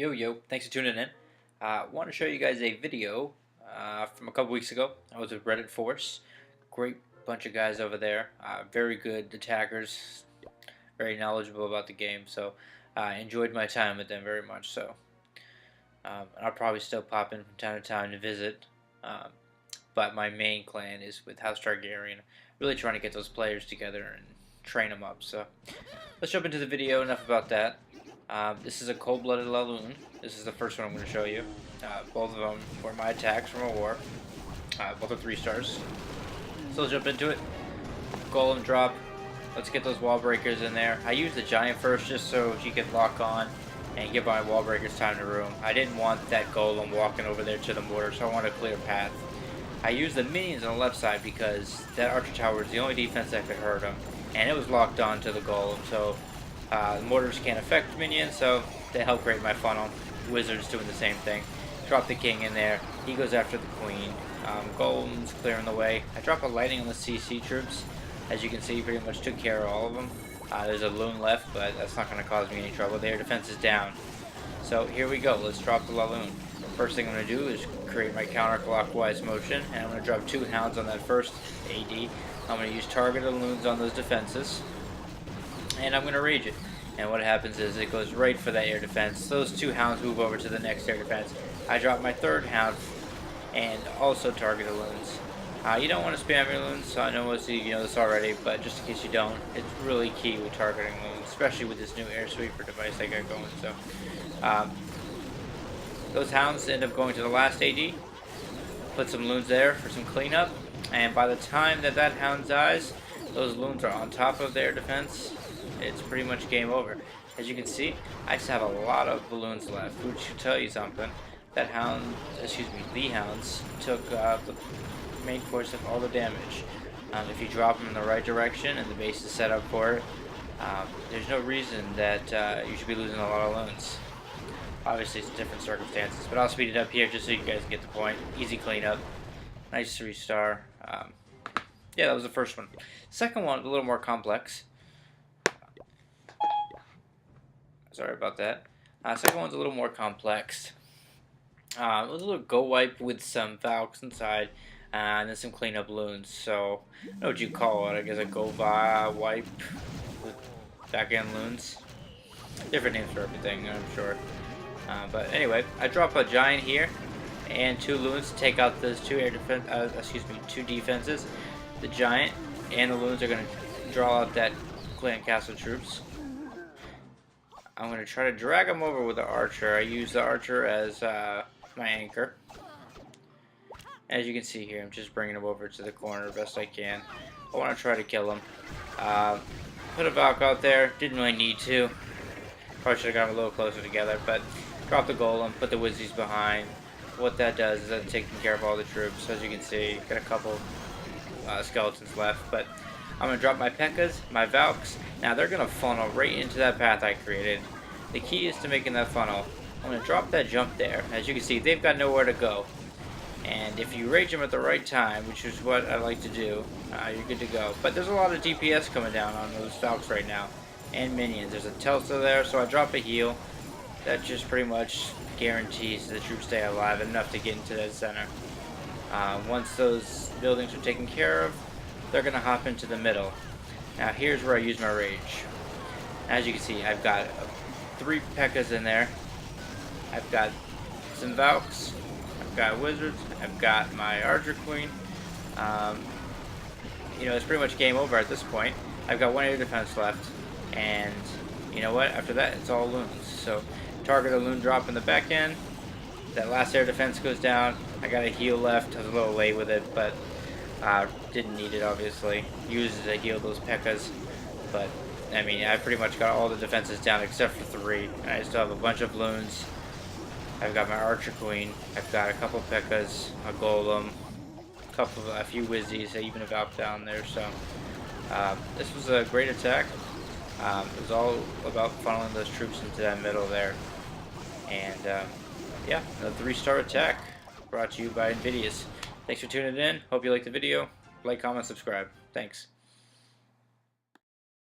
Yo, thanks for tuning in. I want to show you guys a video from a couple weeks ago. I was with Reddit Force. Great bunch of guys over there. Very good attackers. Very knowledgeable about the game. So I enjoyed my time with them very much. So I'll probably still pop in from time to time to visit. But my main clan is with House Targaryen. Really trying to get those players together and train them up. So let's jump into the video. Enough about that. This is a cold-blooded Laloon. This is the first one I'm going to show you. Both of them were my attacks from a war. Both are 3 stars. So let's jump into it. Golem drop. Let's get those wall breakers in there. I used the giant first just so she could lock on and give my wall breakers time to room. I didn't want that golem walking over there to the mortar, so I wanted a clear path. I used the minions on the left side because that archer tower is the only defense that could hurt them, and it was locked on to the golem, so the mortars can't affect minions, so they help create my funnel. Wizards doing the same thing. Drop the king in there. He goes after the queen. Golem's clearing the way. I drop a lightning on the CC troops. As you can see, pretty much took care of all of them. There's a loon left, but that's not going to cause me any trouble. Their defense is down. So here we go. Let's drop the Laloon. First thing I'm going to do is create my counterclockwise motion, and I'm going to drop 2 hounds on that first AD. I'm going to use targeted loons on those defenses, and I'm going to rage it. And what happens is it goes right for that air defense. Those 2 hounds move over to the next air defense. I drop my 3rd hound and also targeted loons. You don't want to spam your loons, so I know most of you know this already, but just in case you don't, it's really key with targeting loons, especially with this new air sweeper device I got going. So those hounds end up going to the last AD. Put some loons there for some cleanup, and by the time that hound dies, those loons are on top of their defense. It's pretty much game over. As you can see, I just have a lot of balloons left, which should tell you something. The hounds took the main force of all the damage. If you drop them in the right direction and the base is set up for it, there's no reason that you should be losing a lot of loons. Obviously, it's different circumstances, but I'll speed it up here just so you guys get the point. Easy cleanup. Nice 3-star. Yeah, that was the first one. Second one, a little more complex. Sorry about that. Second one's a little more complex. It was a little Govawipe with some Valks inside, and then some cleanup loons. So, I don't know what you call it. I guess a Govawipe with back-end loons. Different names for everything, I'm sure. But anyway, I drop a giant here and 2 loons to take out those 2 2 defenses. The giant and the loons are going to draw out that clan castle troops. I'm going to try to drag them over with the archer. I use the archer as my anchor. As you can see here, I'm just bringing him over to the corner best I can. I want to try to kill him. Put a Valk out there. Didn't really need to. Probably should have got them a little closer together, but drop the golem, put the wizzies behind. What that does is that's taking care of all the troops. As you can see, got a couple skeletons left, but I'm going to drop my P.E.K.K.A.s, my Valks. Now they're going to funnel right into that path I created. The key is to making that funnel. I'm going to drop that jump there. As you can see, they've got nowhere to go. And if you rage them at the right time, which is what I like to do, you're good to go. But there's a lot of DPS coming down on those Valks right now. And minions. There's a Telsa there, so I drop a heal. That just pretty much guarantees the troops stay alive enough to get into that center. Once those buildings are taken care of, they're going to hop into the middle. Now here's where I use my rage. As you can see, I've got 3 P.E.K.K.A.s in there. I've got some Valks. I've got wizards. I've got my archer queen. You know, it's pretty much game over at this point. I've got 1 air defense left. And you know what? After that, it's all loons. So target a loon drop in the back end. That last air defense goes down. I got a heal left. I was a little late with it, but didn't need it, obviously. Used it to heal those P.E.K.K.A.s. But, I mean, I pretty much got all the defenses down except for 3. And I still have a bunch of loons. I've got my archer queen. I've got a couple P.E.K.K.A.s, a golem, a few wizzies, even a Valk down there. So, this was a great attack. It was all about funneling those troops into that middle there. And, yeah, a 3-star attack brought to you by Invidious. Thanks for tuning in. Hope you liked the video. Like, comment, subscribe. Thanks.